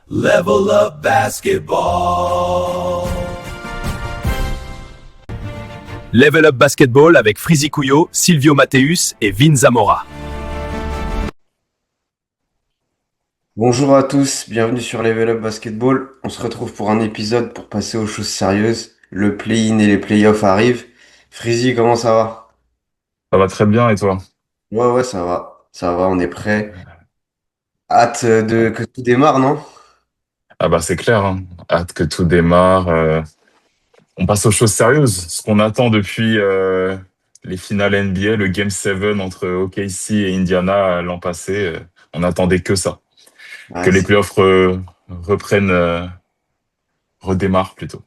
Level Up Basketball. Level Up Basketball avec Frizy Couillot, Silvio Matteus et Vin Zamora. Bonjour à tous, bienvenue sur Level Up Basketball. On se retrouve pour un épisode pour passer aux choses sérieuses. Le play-in et les play-offs arrivent. Freezy, comment ça va? Ça va très bien et toi? Ouais, ça va. Ça va, on est prêt. Hâte de que tout démarre, non? Ah bah c'est clair, hein. Hâte que tout démarre. On passe aux choses sérieuses. Ce qu'on attend depuis les finales NBA, le Game 7 entre OKC et Indiana l'an passé, on attendait que ça. Que Ouais, les playoffs reprennent, redémarrent plutôt.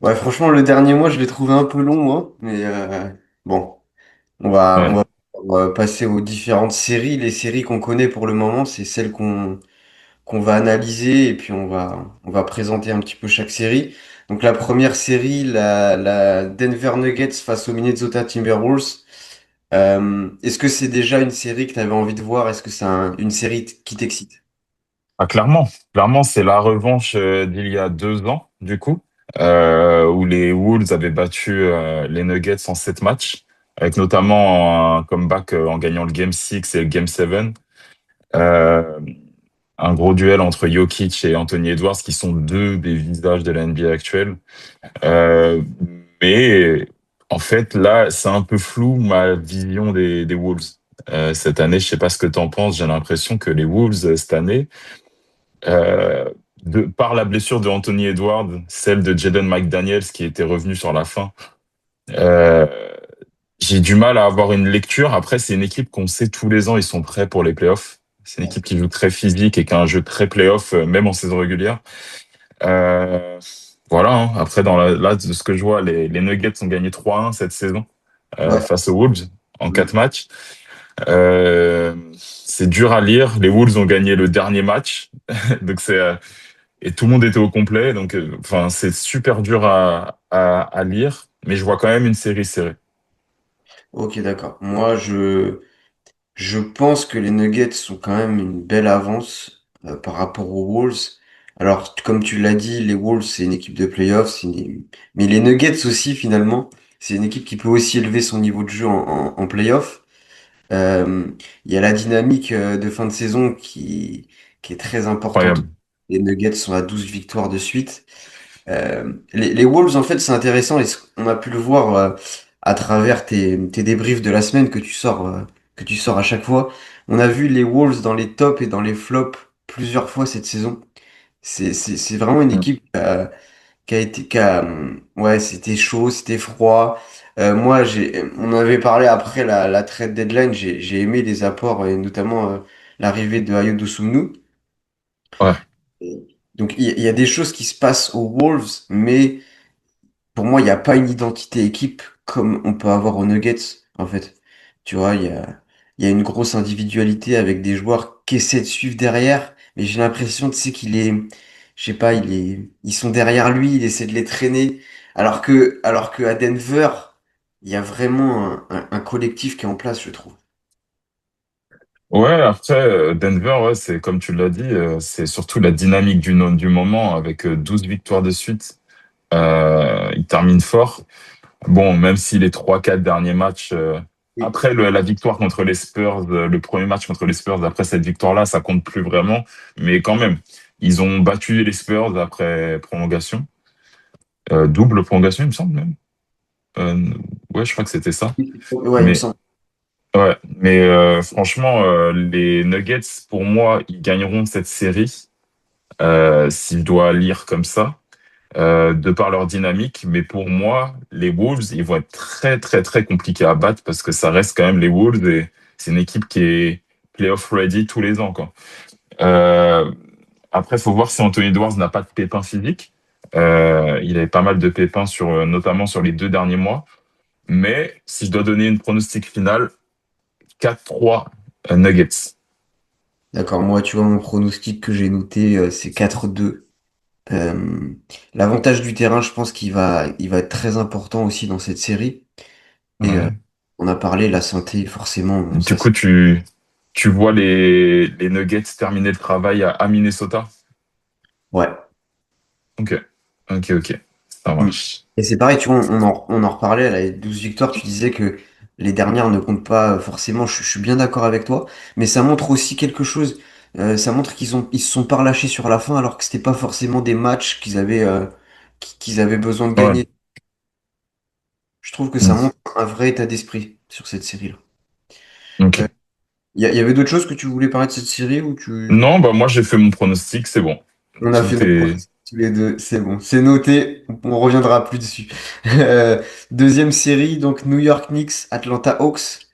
ouais, franchement, le dernier mois, je l'ai trouvé un peu long, moi. Mais bon, on Ouais. va, on va passer aux différentes séries. Les séries qu'on connaît pour le moment, c'est celles qu'on va analyser et puis on va présenter un petit peu chaque série. Donc la première série, la Denver Nuggets face aux Minnesota Timberwolves. Est-ce que c'est déjà une série que tu avais envie de voir? Est-ce que c'est une série qui t'excite? Ah, clairement, c'est la revanche d'il y a 2 ans, du coup, où les Wolves avaient battu les Nuggets en 7 matchs, avec notamment un comeback en gagnant le Game 6 et le Game 7. Euh, un gros duel entre Jokic et Anthony Edwards, qui sont deux des visages de la NBA actuelle. Euh, mais en fait, là, c'est un peu flou ma vision des Wolves. Cette année, je sais pas ce que tu en penses, j'ai l'impression que les Wolves, cette année, euh, par la blessure de Anthony Edwards, celle de Jaden McDaniels qui était revenu sur la fin, euh, j'ai du mal à avoir une lecture. Après, c'est une équipe qu'on sait tous les ans, ils sont prêts pour les playoffs. C'est une équipe qui joue très physique et qui a un jeu très playoff, même en saison régulière. Euh, voilà, hein. Après, là, de ce que je vois, les Nuggets ont gagné 3-1 cette saison Ouais, face aux Wolves en 4 matchs. C'est dur à lire. Les Wolves ont gagné le dernier match. Donc et tout le monde était au complet. Donc, enfin, c'est super dur à lire. Mais je vois quand même une série serrée. ok, d'accord. Moi, je pense que les Nuggets sont quand même une belle avance par rapport aux Wolves. Alors, comme tu l'as dit, les Wolves, c'est une équipe de playoffs, mais les Nuggets aussi, finalement, c'est une équipe qui peut aussi élever son niveau de jeu en playoffs. Euh, Il y a la dynamique de fin de saison qui est très importante. Incroyable. Les Nuggets sont à 12 victoires de suite. Les Wolves, en fait, c'est intéressant et on a pu le voir à travers tes débriefs de la semaine que tu sors à chaque fois. On a vu les Wolves dans les tops et dans les flops plusieurs fois cette saison. C'est vraiment une Mm. équipe ouais, c'était chaud, c'était froid. Moi, on avait parlé après la trade deadline, j'ai aimé les apports et notamment l'arrivée de Ayo Dosunmu. Ouais. Donc, il y a des choses qui se passent aux Wolves, mais pour moi, il n'y a pas une identité équipe comme on peut avoir aux Nuggets, en fait. Tu vois, il y a une grosse individualité avec des joueurs qui essaient de suivre derrière, mais j'ai l'impression, tu sais, je sais pas, ils sont derrière lui, il essaie de les traîner, alors que à Denver, il y a vraiment un collectif qui est en place, je trouve. Ouais, après, Denver, ouais, c'est comme tu l'as dit, c'est surtout la dynamique du moment avec 12 victoires de suite. Il termine fort. Bon, même si les 3, 4 derniers matchs, Oui. après la victoire contre les Spurs, le premier match contre les Spurs, après cette victoire-là, ça compte plus vraiment. Mais quand même, ils ont battu les Spurs après prolongation. Double prolongation, il me semble même. Euh, ouais, je crois que c'était ça. Ouais, il me Mais semble. ouais, mais franchement, les Nuggets, pour moi, ils gagneront cette série si je dois lire comme ça, de par leur dynamique. Mais pour moi, les Wolves, ils vont être très, très, très compliqués à battre parce que ça reste quand même les Wolves et c'est une équipe qui est playoff ready tous les ans, quoi. Euh, Après, faut voir si Anthony Edwards n'a pas de pépins physiques. Il avait pas mal de pépins notamment sur les 2 derniers mois. Mais si je dois donner une pronostic finale, 4-3 Nuggets. D'accord, moi, tu vois, mon pronostic que j'ai noté, c'est 4-2. Euh, L'avantage du terrain, je pense qu'il va être très important aussi dans cette série. Et Ouais. on a parlé, la santé, forcément, bon, Du ça coup, c'est... tu vois les Nuggets terminer le travail à Minnesota? Ouais. Ok, ok. Ça Mm. marche. Et c'est pareil, tu vois, on en reparlait, là, les 12 victoires, tu disais que les dernières ne comptent pas forcément, je suis bien d'accord avec toi, mais ça montre aussi quelque chose. Ça montre ils se sont pas relâchés sur la fin alors que c'était pas forcément des matchs qu'ils avaient besoin de Ouais. gagner. Je trouve que ça Mm. montre un vrai état d'esprit sur cette série-là. Ok. Il y avait d'autres choses que tu voulais parler de cette série ou tu... Non, bah moi j'ai fait mon pronostic, c'est bon. On a fait Tout nos est pronostics tous les deux, c'est bon, c'est noté, on reviendra plus dessus. Deuxième série, donc New York Knicks, Atlanta Hawks.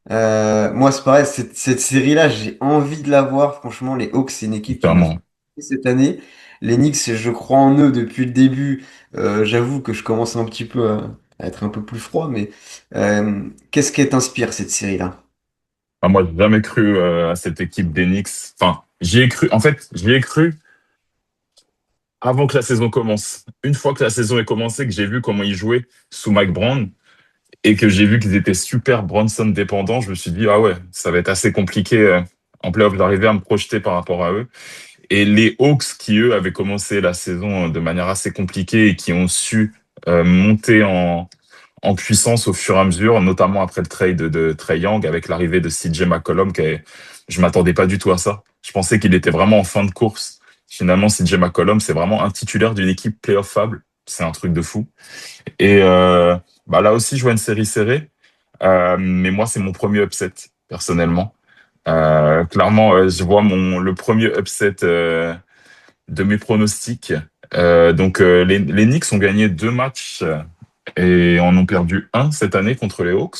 Moi, c'est pareil, cette série-là, j'ai envie de la voir. Franchement, les Hawks, c'est une équipe qui m'a fait clairement. cette année. Les Knicks, je crois en eux depuis le début. J'avoue que je commence un petit peu à être un peu plus froid, mais qu'est-ce qui t'inspire cette série-là? Enfin, moi, j'ai jamais cru à cette équipe d'Enix. Enfin, j'y ai cru. En fait, j'y ai cru avant que la saison commence. Une fois que la saison est commencée, que j'ai vu comment ils jouaient sous Mike Brown et que j'ai vu qu'ils étaient super Bronson dépendants, je me suis dit, ah ouais, ça va être assez compliqué en playoff d'arriver à me projeter par rapport à eux. Et les Hawks, qui eux avaient commencé la saison de manière assez compliquée et qui ont su monter en puissance au fur et à mesure, notamment après le trade de Trae Young avec l'arrivée de CJ McCollum, je m'attendais pas du tout à ça. Je pensais qu'il était vraiment en fin de course. Finalement, CJ McCollum, c'est vraiment un titulaire d'une équipe playoffable. C'est un truc de fou. Et bah là aussi, je vois une série serrée. Mais moi, c'est mon premier upset, personnellement. Clairement, je vois le premier upset de mes pronostics. Les Knicks ont gagné 2 matchs et en ont perdu un cette année contre les Hawks.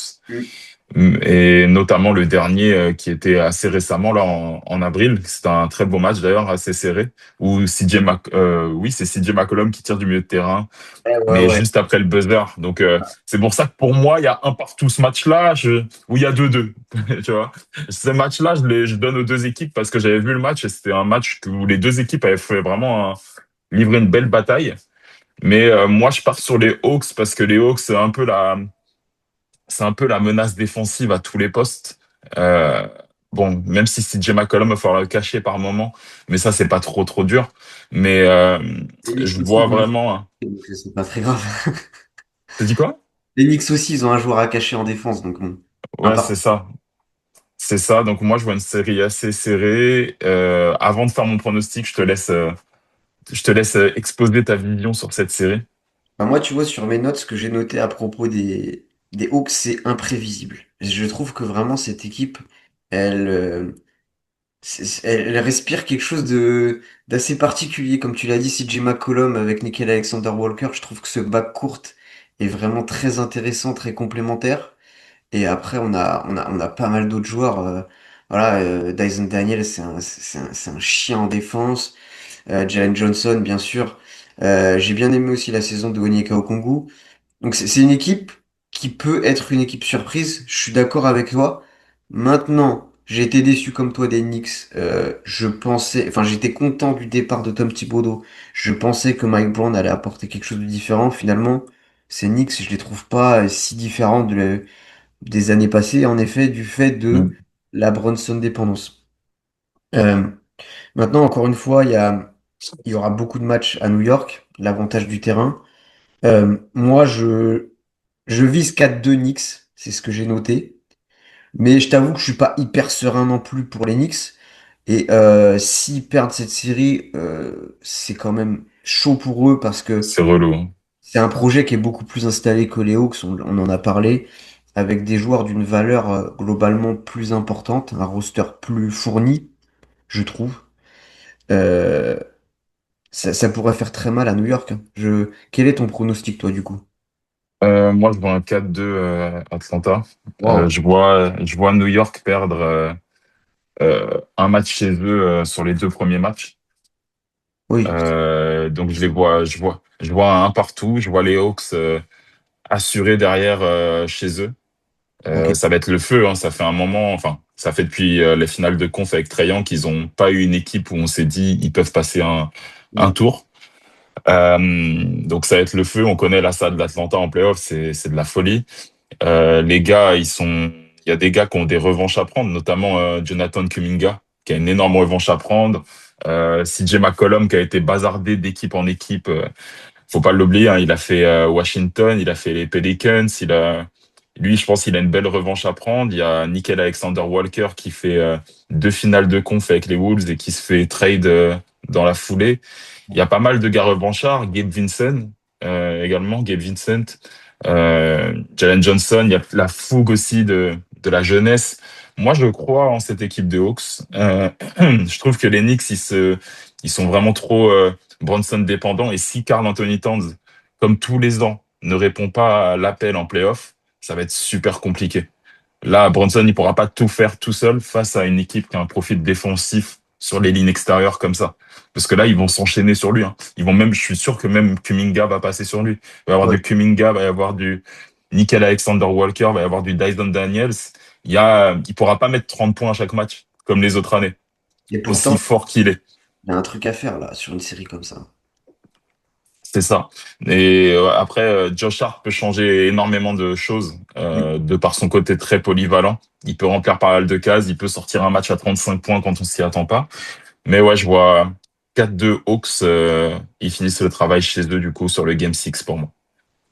Mm. Et notamment le dernier qui était assez récemment là en avril. C'était un très beau match d'ailleurs, assez serré, où oui, c'est CJ McCollum qui tire du milieu de terrain, Ouais, ouais, mais ouais. juste après le buzzer. Donc c'est pour ça que pour moi, il y a un partout ce match-là, où il y a 2-2. Tu vois, ce match-là, je donne aux deux équipes parce que j'avais vu le match et c'était un match où les deux équipes avaient fait vraiment livrer une belle bataille. Mais moi, je pars sur les Hawks parce que les Hawks, c'est un peu la menace défensive à tous les postes. Euh, bon, même si CJ McCollum va falloir le cacher par moment, mais ça, c'est pas trop dur. Mais Les je Knicks aussi, vois ils ont un joueur vraiment. à cacher, donc c'est pas très grave. Tu dis quoi? Les Knicks aussi, ils ont un joueur à cacher en défense, donc bon. Un Ouais, c'est partout. ça. C'est ça. Donc moi, je vois une série assez serrée. Avant de faire mon pronostic, je te laisse exposer ta vision sur cette série. Bah, moi, tu vois, sur mes notes, ce que j'ai noté à propos des Hawks, c'est imprévisible. Je trouve que vraiment, cette équipe, elle, elle respire quelque chose d'assez particulier. Comme tu l'as dit, CJ McCollum avec Nickel Alexander-Walker, je trouve que ce backcourt est vraiment très intéressant, très complémentaire. Et après, on a pas mal d'autres joueurs. Voilà, Dyson Daniel, c'est un chien en défense. Jalen Johnson, bien sûr. J'ai bien aimé aussi la saison de Onyeka Okongwu. Donc c'est une équipe qui peut être une équipe surprise. Je suis d'accord avec toi. Maintenant, j'ai été déçu comme toi des Knicks. Enfin j'étais content du départ de Tom Thibodeau. Je pensais que Mike Brown allait apporter quelque chose de différent. Finalement, ces Knicks, je les trouve pas si différents des années passées. En effet, du fait de Mm. la Brunson dépendance. Euh, Maintenant, encore une fois, il y aura beaucoup de matchs à New York. L'avantage du terrain. Moi, je vise 4-2 Knicks, c'est ce que j'ai noté. Mais je t'avoue que je suis pas hyper serein non plus pour les Knicks. Et s'ils perdent cette série, c'est quand même chaud pour eux parce que C'est relou, hein. c'est un projet qui est beaucoup plus installé que les Hawks, on en a parlé, avec des joueurs d'une valeur globalement plus importante, un roster plus fourni, je trouve. Euh, ça pourrait faire très mal à New York, hein. Quel est ton pronostic, toi, du coup? Moi, je vois un 4-2 Atlanta. Waouh. Je vois New York perdre un match chez eux sur les 2 premiers matchs. Oui. Donc je vois un partout. Je vois les Hawks assurés derrière chez eux. Ok. Ça va être le feu, hein. Ça fait un moment, enfin, ça fait depuis les finales de conf avec Trae Young qu'ils n'ont pas eu une équipe où on s'est dit ils peuvent passer un Mm. tour. Donc ça va être le feu. On connaît l'Assad de l'Atlanta en playoff, c'est de la folie. Les gars, il y a des gars qui ont des revanches à prendre, notamment Jonathan Kuminga, qui a une énorme revanche à prendre. CJ McCollum qui a été bazardé d'équipe en équipe. Faut pas l'oublier, hein, il a fait Washington, il a fait les Pelicans, lui, je pense qu'il a une belle revanche à prendre. Il y a Nickel Alexander-Walker qui fait deux finales de conf avec les Wolves et qui se fait trade dans la foulée. Il y a pas mal de gars revanchards, Gabe Vincent, Jalen Johnson. Il y a la fougue aussi de la jeunesse. Moi, je crois en cette équipe de Hawks. Je trouve que les Knicks, ils sont vraiment trop Bronson dépendant. Et si Karl Anthony Towns, comme tous les ans, ne répond pas à l'appel en playoff, ça va être super compliqué. Là, Bronson, il pourra pas tout faire tout seul face à une équipe qui a un profil défensif sur les lignes extérieures comme ça. Parce que là, ils vont s'enchaîner sur lui, hein. Je suis sûr que même Kuminga va passer sur lui. Il va y avoir Ouais. du Kuminga, il va y avoir du Nickel Alexander-Walker, il va y avoir du Dyson Daniels. Il pourra pas mettre 30 points à chaque match, comme les autres années, Et aussi pourtant, fort qu'il est. il y a un truc à faire là sur une série comme ça. C'est ça. Et après, Josh Hart peut changer énormément de choses Mm. de par son côté très polyvalent. Il peut remplir pas mal de cases, il peut sortir un match à 35 points quand on s'y attend pas. Mais ouais, je vois 4-2 Hawks, ils finissent le travail chez eux du coup sur le Game 6 pour moi.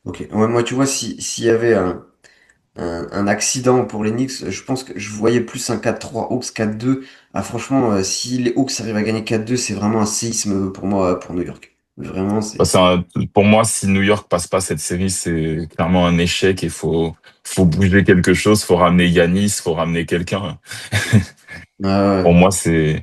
Ok. Ouais, moi, tu vois, s'il y avait un accident pour les Knicks, je pense que je voyais plus un 4-3 Hawks 4-2. Ah, franchement, si les Hawks arrivent à gagner 4-2, c'est vraiment un séisme pour moi, pour New York. Vraiment, Bah, c'est. pour moi, si New York passe pas cette série, c'est clairement un échec et faut bouger quelque chose, faut ramener Yanis, faut ramener quelqu'un. Ah Pour ouais. moi, ce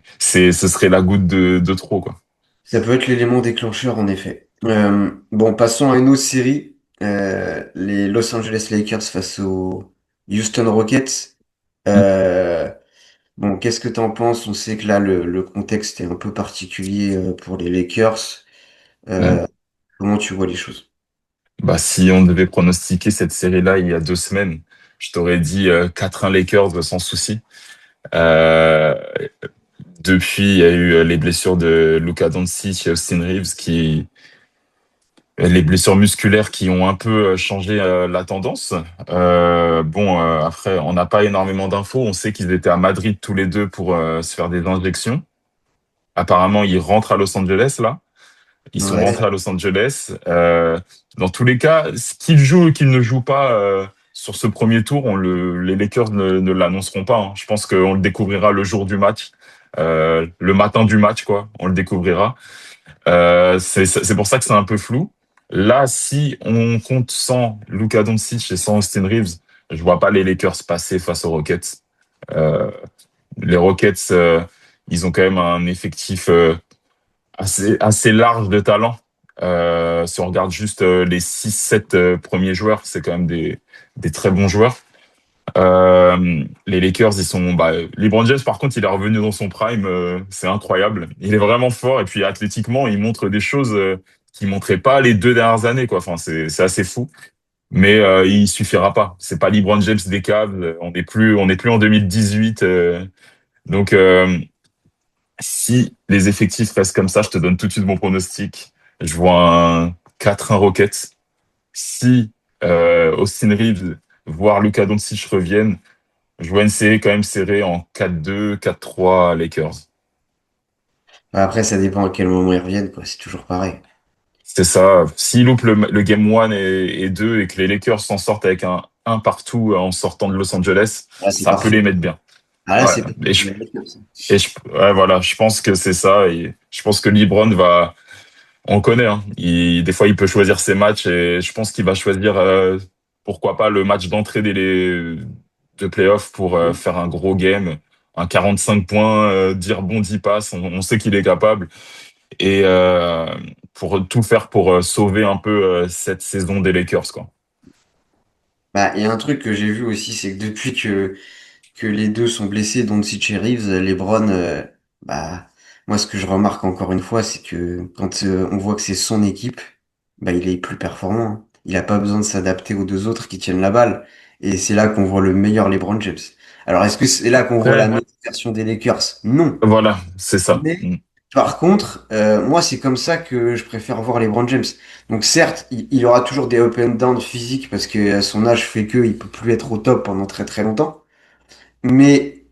serait la goutte de trop, quoi. Ça peut être l'élément déclencheur, en effet. Bon, passons à une autre série. Les Los Angeles Lakers face aux Houston Rockets. Euh, bon, qu'est-ce que t'en penses? On sait que là, le contexte est un peu particulier pour les Lakers. Mm. Euh, comment tu vois les choses? Bah, si on devait pronostiquer cette série-là il y a 2 semaines, je t'aurais dit 4-1 Lakers sans souci. Euh, Depuis, il y a eu les blessures de Luka Doncic et Austin Reeves les blessures musculaires qui ont un peu changé la tendance. Après, on n'a pas énormément d'infos. On sait qu'ils étaient à Madrid tous les deux pour se faire des injections. Apparemment, ils rentrent à Los Angeles là. Ils sont Ouais. rentrés à Los Angeles. Dans tous les cas, qu'ils jouent ou qu'ils ne jouent pas sur ce premier tour, les Lakers ne l'annonceront pas, hein. Je pense qu'on le découvrira le jour du match, le matin du match, quoi. On le découvrira. C'est pour ça que c'est un peu flou. Là, si on compte sans Luka Doncic et sans Austin Reeves, je vois pas les Lakers passer face aux Rockets. Euh, les Rockets, ils ont quand même un effectif assez large de talent. Si on regarde juste les 6-7 premiers joueurs, c'est quand même des très bons joueurs. Les Lakers, LeBron James, par contre, il est revenu dans son prime. C'est incroyable. Il est vraiment fort. Et puis, athlétiquement, il montre des choses qu'il montrait pas les 2 dernières années, quoi. Enfin, c'est assez fou. Mais il suffira pas. C'est pas LeBron James des Cavs. On n'est plus en 2018. Donc, si les effectifs restent comme ça, je te donne tout de suite mon pronostic. Je vois un 4-1 Rockets. Si Austin Reeves, voire Luka Doncic reviennent, je vois une série quand même serrée en 4-2, 4-3 Lakers. Après, ça dépend à quel moment ils reviennent, quoi. C'est toujours pareil. C'est ça. S'ils loupent le Game 1 et 2 et que les Lakers s'en sortent avec un partout en sortant de Los Angeles, Ah, c'est ça peut parfait. les mettre bien. Ah là, Ouais. c'est parfait Et pour je, les Lakers, ça. ouais, voilà, je pense que c'est ça. Et je pense que LeBron on le connaît, hein. Des fois, il peut choisir ses matchs et je pense qu'il va choisir, pourquoi pas, le match d'entrée de playoff pour faire un gros game, un 45 points, dire bon 10 passes. On sait qu'il est capable et pour tout faire pour sauver un peu cette saison des Lakers, quoi. Bah, il y a un truc que j'ai vu aussi, c'est que depuis que les deux sont blessés, Doncic et Reeves, LeBron, bah, moi, ce que je remarque encore une fois, c'est que quand on voit que c'est son équipe, bah, il est plus performant, hein. Il a pas besoin de s'adapter aux deux autres qui tiennent la balle. Et c'est là qu'on voit le meilleur LeBron James. Alors, est-ce que c'est là qu'on voit la Ouais. meilleure version des Lakers? Non. Voilà, c'est ça. Mais, Mm. par contre, moi, c'est comme ça que je préfère voir LeBron James. Donc, certes, il aura toujours des up and down physiques parce que son âge fait qu'il peut plus être au top pendant très très longtemps. Mais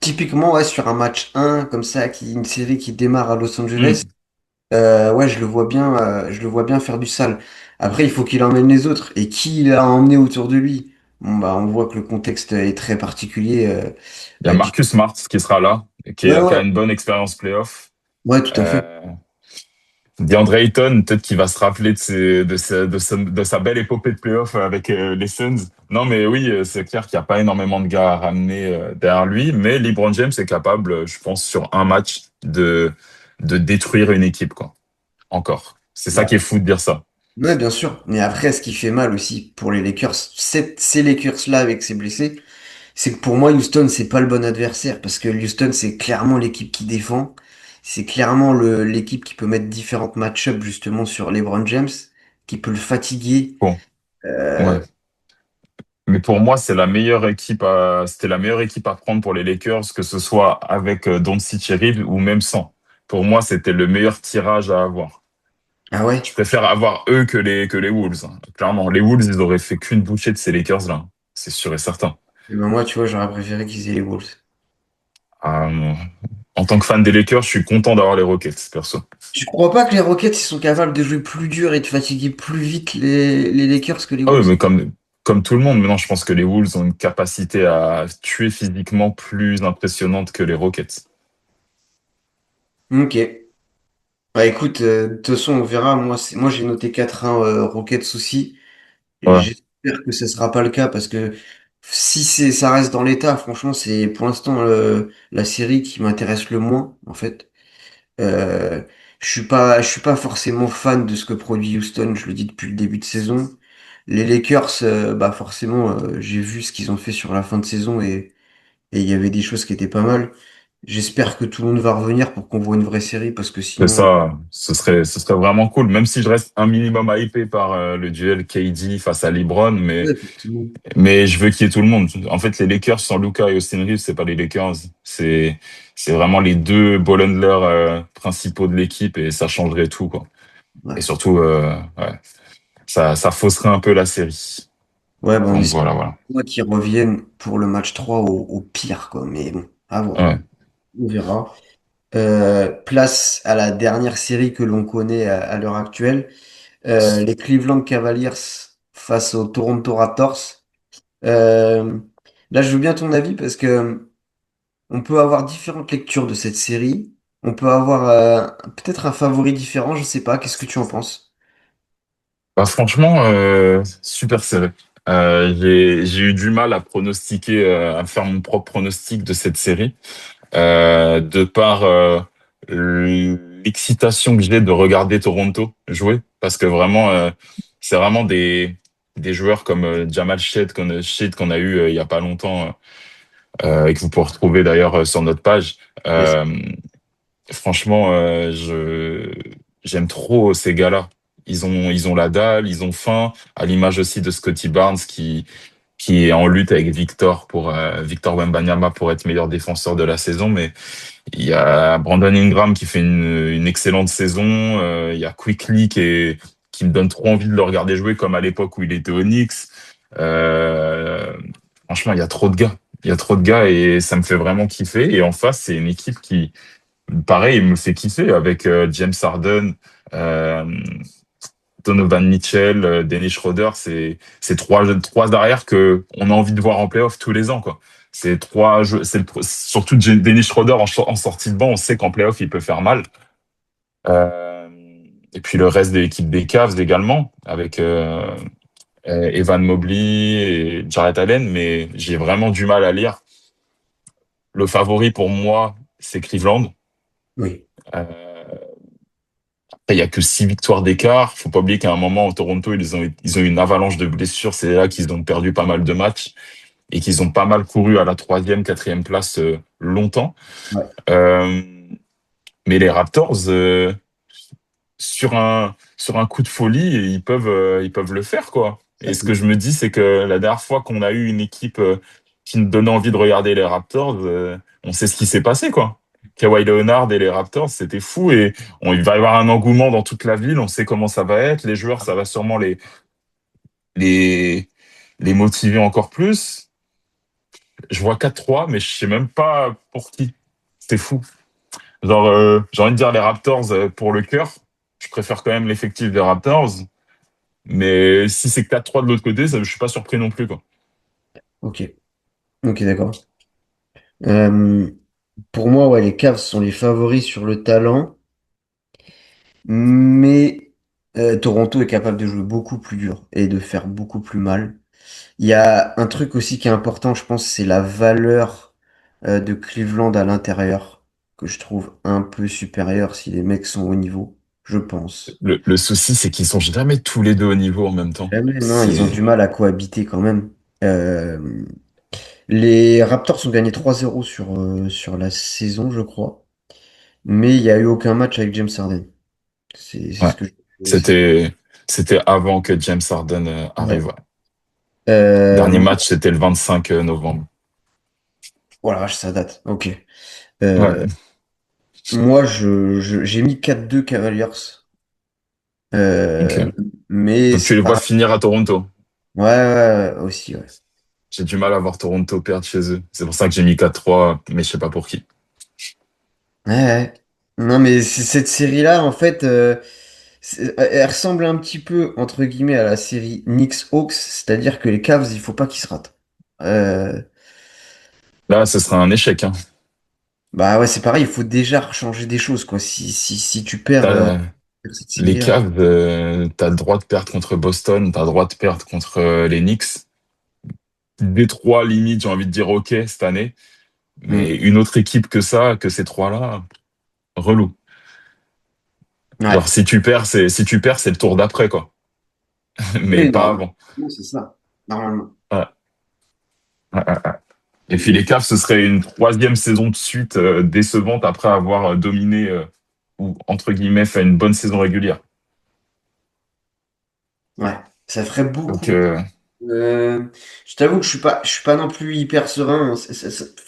typiquement, ouais, sur un match 1 comme ça, une série qui démarre à Los Angeles, Hmm. ouais, je le vois bien faire du sale. Après, il faut qu'il emmène les autres. Et qui il a emmené autour de lui? Bon, bah, on voit que le contexte est très particulier. Il y a Marcus Smart qui sera là, Ouais, qui a ouais, une bonne expérience playoff. ouais, tout à fait. Euh, DeAndre Ayton, peut-être qu'il va se rappeler de sa belle épopée de playoff avec les Suns. Non, mais oui, c'est clair qu'il n'y a pas énormément de gars à ramener derrière lui, mais LeBron James est capable, je pense, sur un match de détruire une équipe, quoi. Encore. C'est ça qui est Bah, fou de dire ça. ouais, bien sûr. Mais après, ce qui fait mal aussi pour les Lakers, ces Lakers-là avec ces blessés, c'est que pour moi, Houston, c'est pas le bon adversaire parce que Houston, c'est clairement l'équipe qui défend. C'est clairement l'équipe qui peut mettre différentes match-ups justement sur LeBron James, qui peut le fatiguer. Bon, ouais. Euh, Mais pour moi, c'était la meilleure équipe à prendre pour les Lakers, que ce soit avec Doncic et Reeves ou même sans. Pour moi, c'était le meilleur tirage à avoir. ah ouais? Je préfère avoir eux que les Wolves, hein. Clairement, les Wolves, ils auraient fait qu'une bouchée de ces Lakers-là. C'est sûr et certain. Eh ben moi, tu vois, j'aurais préféré qu'ils aient les Wolves. Euh, En tant que fan des Lakers, je suis content d'avoir les Rockets, perso. Tu crois pas que les Rockets, ils sont capables de jouer plus dur et de fatiguer plus vite les Lakers que les Ah oui, Wolves? mais comme tout le monde, maintenant, je pense que les Wolves ont une capacité à tuer physiquement plus impressionnante que les Rockets. Ok. Bah écoute, de toute façon, on verra. Moi j'ai noté 4-1 Rockets aussi. Et Ouais, j'espère que ce sera pas le cas parce que si ça reste dans l'état, franchement, c'est pour l'instant la série qui m'intéresse le moins, en fait. Euh, je suis pas forcément fan de ce que produit Houston, je le dis depuis le début de saison. Les Lakers, bah forcément, j'ai vu ce qu'ils ont fait sur la fin de saison et il y avait des choses qui étaient pas mal. J'espère que tout le monde va revenir pour qu'on voit une vraie série parce que c'est sinon, ça. Ce serait vraiment cool, même si je reste un minimum hypé par le duel KD face à LeBron, ouais, effectivement. mais je veux qu'il y ait tout le monde. En fait, les Lakers sans Luka et Austin Reeves, c'est pas les Lakers. C'est vraiment les deux ball handlers principaux de l'équipe et ça changerait tout, quoi. Et Ouais, surtout, ouais, ça fausserait un peu la série. ouais, bah, on Donc espère voilà, voilà. qu'ils reviennent pour le match 3 au pire, quoi. Mais bon, à voir. Ouais. On verra. Place à la dernière série que l'on connaît à l'heure actuelle. Les Cleveland Cavaliers face aux Toronto Raptors. Euh, Là, je veux bien ton avis parce que on peut avoir différentes lectures de cette série. On peut avoir peut-être un favori différent, je sais pas. Qu'est-ce que tu en penses? Bah, franchement, super serré. J'ai eu du mal à pronostiquer, à faire mon propre pronostic de cette série. De par l'excitation que j'ai de regarder Toronto jouer, parce que vraiment, c'est vraiment des joueurs comme Jamal Shead qu'on a eu il y a pas longtemps et que vous pouvez retrouver d'ailleurs sur notre page. Yes. Euh, Franchement, j'aime trop ces gars-là. Ils ont la dalle, ils ont faim, à l'image aussi de Scotty Barnes qui est en lutte avec Victor Wembanyama pour être meilleur défenseur de la saison, mais il y a Brandon Ingram qui fait une excellente saison. Il y a Quickly qui me donne trop envie de le regarder jouer comme à l'époque où il était au Knicks. Euh, Franchement, il y a trop de gars. Il y a trop de gars et ça me fait vraiment kiffer. Et en face, c'est une équipe qui, pareil, me fait kiffer avec James Harden, euh, Donovan Mitchell, Dennis Schroeder. C'est trois arrières que on a envie de voir en playoff tous les ans, quoi. C'est surtout Dennis Schroeder en sortie de banc, on sait qu'en playoff il peut faire mal. Euh, et puis le reste de l'équipe des Cavs également, avec Evan Mobley et Jarrett Allen, mais j'ai vraiment du mal à lire. Le favori pour moi, c'est Cleveland. Oui. Euh, Après, il y a que 6 victoires d'écart. Faut pas oublier qu'à un moment, au Toronto, ils ont eu une avalanche de blessures. C'est là qu'ils ont perdu pas mal de matchs et qu'ils ont pas mal couru à la troisième, quatrième place longtemps. Ouais. Euh, mais les Raptors, sur un coup de folie, ils peuvent le faire, quoi. Ça Et ce peut. que je me dis, c'est que la dernière fois qu'on a eu une équipe qui nous donnait envie de regarder les Raptors, on sait ce qui s'est passé, quoi. Kawhi Leonard et les Raptors, c'était fou et il va y avoir un engouement dans toute la ville. On sait comment ça va être. Les joueurs, ça va sûrement les, les motiver encore plus. Je vois 4-3, mais je sais même pas pour qui. C'est fou. Genre, j'ai envie de dire les Raptors pour le cœur. Je préfère quand même l'effectif des Raptors. Mais si c'est 4-3 de l'autre côté, ça, je suis pas surpris non plus, quoi. Ok, ok, d'accord. Euh, pour moi, ouais, les Cavs sont les favoris sur le talent, mais Toronto est capable de jouer beaucoup plus dur et de faire beaucoup plus mal. Il y a un truc aussi qui est important, je pense, c'est la valeur de Cleveland à l'intérieur, que je trouve un peu supérieure si les mecs sont au niveau, je pense. Le souci, c'est qu'ils sont jamais tous les deux au niveau en même temps. Jamais, non, ils ont C'est, du mal à cohabiter quand même. Les Raptors ont gagné 3-0 sur la saison, je crois. Mais il n'y a eu aucun match avec James Harden. C'est ouais. ce que c'est- C'était, c'était avant que James Harden ouais. arrive. Ouais. Dernier Euh, match, c'était le 25 novembre. voilà, ça date. Ok. Ouais, Euh, moi, j'ai mis 4-2 Cavaliers. ok. Euh, mais Donc tu c'est les vois pas. finir à Toronto. Ouais, ouais, ouais, aussi, ouais. J'ai du mal à voir Toronto perdre chez eux. C'est pour ça que j'ai mis 4-3, mais je sais pas pour qui. Ouais, ouais. Non, mais cette série-là, en fait, elle ressemble un petit peu, entre guillemets, à la série Knicks-Hawks, c'est-à-dire que les Cavs, il faut pas qu'ils se ratent. Euh, Là, ce sera un échec, hein. bah ouais, c'est pareil, il faut déjà changer des choses, quoi. Si tu perds T'as- cette les série-là. Cavs, t'as le droit de perdre contre Boston, t'as le droit de perdre contre les Knicks. Détroit, limite, j'ai envie de dire OK cette année. Hmm. Mais une autre équipe que ça, que ces trois-là, relou. Ouais. Genre, si tu perds, c'est le tour d'après, quoi. Mais Oui, pas normalement, avant. c'est ça. Normalement. Ouais, ouais, ouais, ouais. Et puis les Cavs, ce serait une troisième saison de suite décevante après avoir dominé ou entre guillemets fait une bonne saison régulière. Ouais. Ça ferait Donc beaucoup. Euh, je t'avoue que je suis pas non plus hyper serein.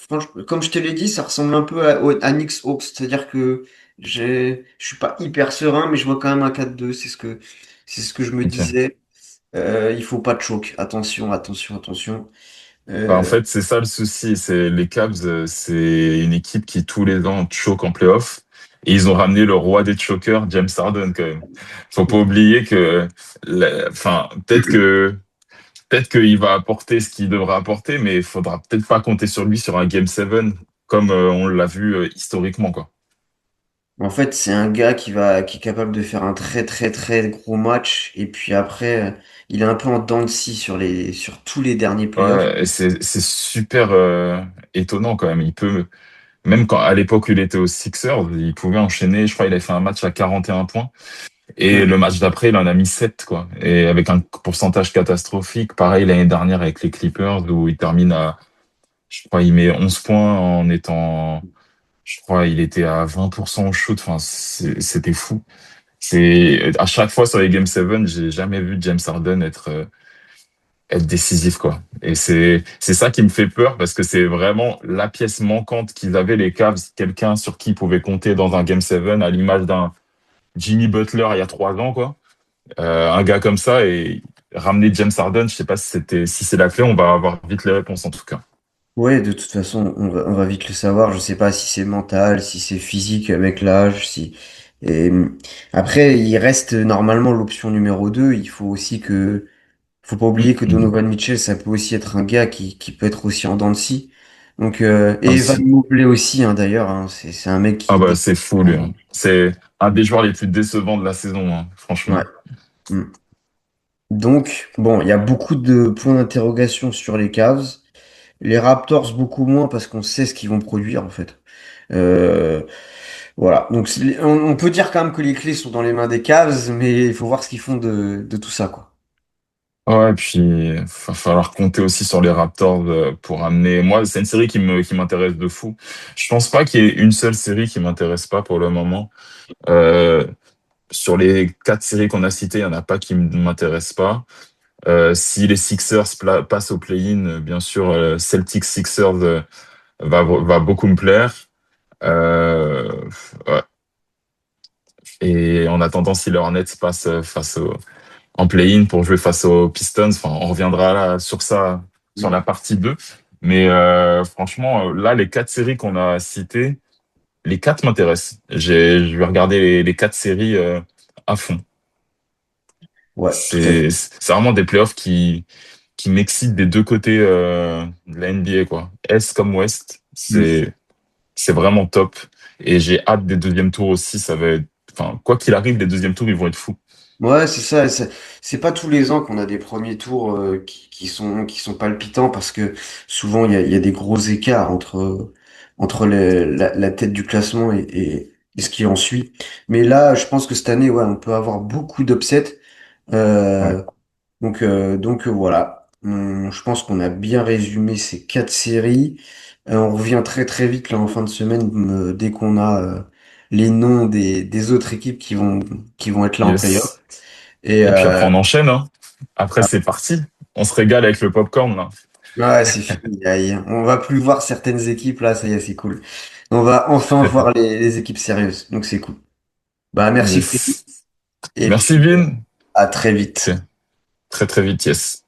Franchement, comme je te l'ai dit, ça ressemble un peu à Knicks Hawks. C'est-à-dire que je suis pas hyper serein, mais je vois quand même un 4-2. C'est ce que je me ok. disais. Il faut pas de choc. Attention, attention, attention. Bah, en Euh, fait, c'est ça le souci. C'est les Cavs, c'est une équipe qui tous les ans choque en playoff. Et ils ont ramené le roi des chokers, James Harden, quand même. Faut pas oublier que, enfin, peut-être qu'il va apporter ce qu'il devra apporter, mais il faudra peut-être pas compter sur lui sur un Game 7 comme on l'a vu historiquement, quoi. En fait, c'est un gars qui est capable de faire un très très très gros match et puis après, il est un peu en dents de scie sur tous les derniers playoffs. Ouais, et c'est super étonnant quand même. Il peut même quand à l'époque où il était aux Sixers, il pouvait enchaîner. Je crois qu'il avait fait un match à 41 points et Hmm. le match d'après, il en a mis 7 quoi. Et avec un pourcentage catastrophique. Pareil l'année dernière avec les Clippers où il termine à, je crois, il met 11 points en étant, je crois, il était à 20% au shoot. Enfin, c'était fou. C'est à chaque fois sur les Game 7, j'ai jamais vu James Harden être décisif, quoi. Et c'est ça qui me fait peur parce que c'est vraiment la pièce manquante qu'ils avaient, les Cavs, quelqu'un sur qui ils pouvaient compter dans un Game 7 à l'image d'un Jimmy Butler il y a 3 ans, quoi. Un gars comme ça et ramener James Harden, je sais pas si c'est la clé, on va avoir vite les réponses en tout cas. Ouais, de toute façon, on va vite le savoir. Je sais pas si c'est mental, si c'est physique avec l'âge, si. Et après, il reste normalement l'option numéro 2. Il faut aussi faut pas oublier que Mm. Donovan Mitchell, ça peut aussi être un gars qui peut être aussi en dents de scie. Donc, Ah, et Evan Mobley aussi, hein, d'ailleurs, hein, c'est un mec ah qui bah c'est fou lui, hein. ouais. C'est un des joueurs les plus décevants de la saison, hein, franchement. Mm. Donc, bon, il y a beaucoup de points d'interrogation sur les Cavs. Les Raptors, beaucoup moins parce qu'on sait ce qu'ils vont produire, en fait. Euh, voilà. Donc, on peut dire quand même que les clés sont dans les mains des Cavs, mais il faut voir ce qu'ils font de tout ça, quoi. Ouais, puis va falloir compter aussi sur les Raptors pour amener. Moi, c'est une série qui m'intéresse de fou. Je pense pas qu'il y ait une seule série qui m'intéresse pas pour le moment. Euh, sur les 4 séries qu'on a citées, il y en a pas qui m'intéressent pas. Si les Sixers passent au play-in, bien sûr, Celtics Sixers va beaucoup me plaire. Euh, ouais. Et en attendant, si les Hornets passent en play-in pour jouer face aux Pistons, enfin, on reviendra là sur ça sur la partie 2. Mais franchement, là, les quatre séries qu'on a citées, les quatre m'intéressent. Je vais regarder les quatre séries à fond. Ouais, tout à fait. C'est vraiment des playoffs qui m'excitent des deux côtés de la NBA, quoi. Est comme Ouest, Mm. c'est vraiment top. Et j'ai hâte des deuxièmes tours aussi. Ça va être, enfin, quoi qu'il arrive, les deuxièmes tours, ils vont être fous. Ouais, c'est ça. C'est pas tous les ans qu'on a des premiers tours qui sont palpitants parce que souvent il y a des gros écarts entre la tête du classement et ce qui en suit. Mais là, je pense que cette année, ouais, on peut avoir beaucoup d'upsets. Ouais. Euh, voilà. Je pense qu'on a bien résumé ces quatre séries. On revient très très vite là en fin de semaine dès qu'on a les noms des autres équipes qui vont être là en playoff. Yes. Et Et puis après, on enchaîne, hein. Après, c'est parti. On se régale avec le popcorn, là. ouais, c'est fini. On va plus voir certaines équipes là, ça y est, c'est cool. On va enfin voir les équipes sérieuses, donc c'est cool. Bah merci Freddy. Yes. Et Merci, puis Vin. à très C'est vite. très, très vite, yes.